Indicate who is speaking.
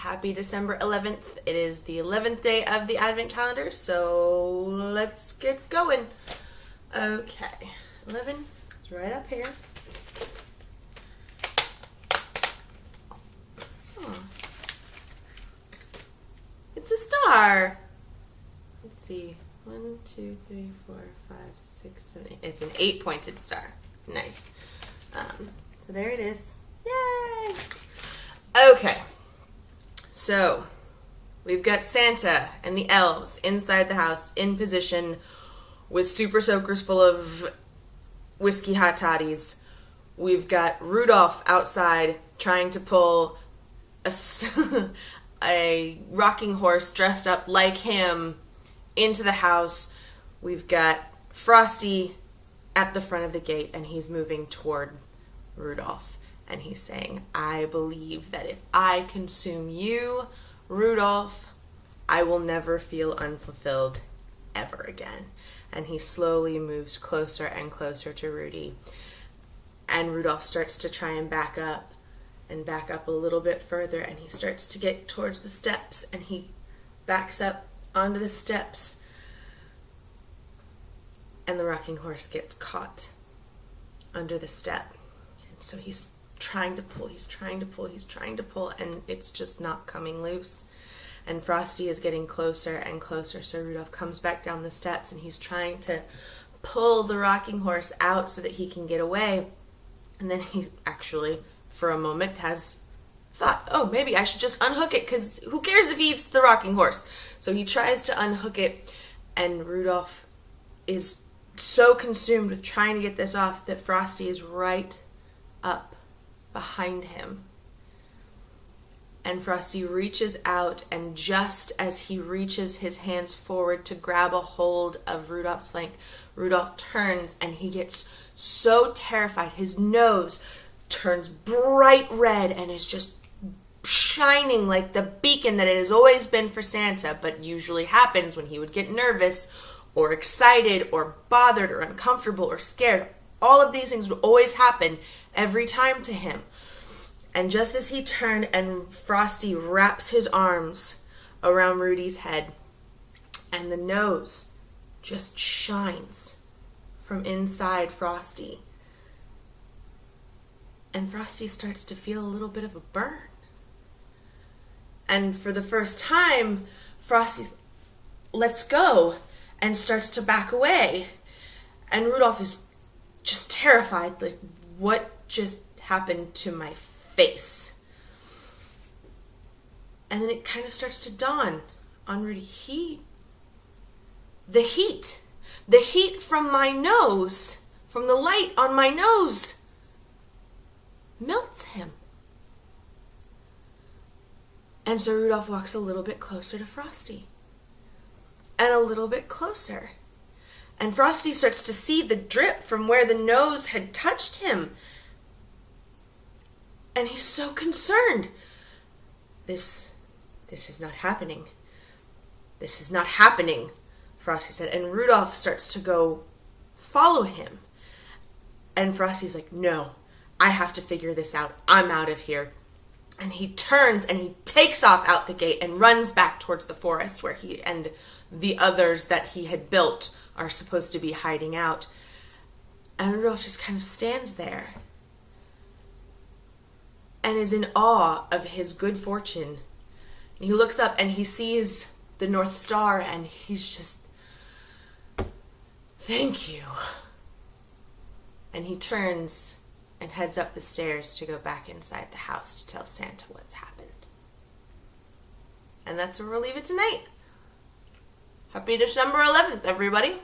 Speaker 1: Happy December 11th. It is the 11th day of the Advent calendar, so let's get going. Okay, 11 is right up here. Oh. It's a star. Let's see. 1, 2, 3, 4, 5, 6, 7, 8. It's an 8-pointed star. Nice. So there it is. Yay! Okay. So, we've got Santa and the elves inside the house in position with super soakers full of whiskey hot toddies. We've got Rudolph outside trying to pull a rocking horse dressed up like him into the house. We've got Frosty at the front of the gate, and he's moving toward Rudolph. And he's saying, I believe that if I consume you, Rudolph, I will never feel unfulfilled ever again. And he slowly moves closer and closer to Rudy. And Rudolph starts to try and back up a little bit further. And he starts to get towards the steps. And he backs up onto the steps. And the rocking horse gets caught under the step. And so he's trying to pull, and it's just not coming loose. And Frosty is getting closer and closer, so Rudolph comes back down the steps, and he's trying to pull the rocking horse out so that he can get away. And then he actually, for a moment, has thought, oh, maybe I should just unhook it, because who cares if he eats the rocking horse? So he tries to unhook it, and Rudolph is so consumed with trying to get this off that Frosty is right up behind him. And Frosty reaches out, and just as he reaches his hands forward to grab a hold of Rudolph's flank, Rudolph turns, and he gets so terrified. His nose turns bright red and is just shining like the beacon that it has always been for Santa, but usually happens when he would get nervous or excited or bothered or uncomfortable or scared. All of these things would always happen every time to him. And just as he turned and Frosty wraps his arms around Rudy's head, and the nose just shines from inside Frosty. And Frosty starts to feel a little bit of a burn. And for the first time, Frosty lets go and starts to back away. And Rudolph is just terrified, like, what just happened to my face? And then it kind of starts to dawn on Rudy. The heat from my nose, from the light on my nose, melts him. And so Rudolph walks a little bit closer to Frosty. And a little bit closer. And Frosty starts to see the drip from where the nose had touched him. And he's so concerned. This is not happening. This is not happening, Frosty said. And Rudolph starts to go follow him. And Frosty's like, no, I have to figure this out. I'm out of here. And he turns and he takes off out the gate and runs back towards the forest where he and the others that he had built are supposed to be hiding out. And Rudolph just kind of stands there and is in awe of his good fortune. And he looks up and he sees the North Star, and he's just, thank you. And he turns and heads up the stairs to go back inside the house to tell Santa what's happened. And that's where we'll leave it tonight. Happy December 11th, everybody.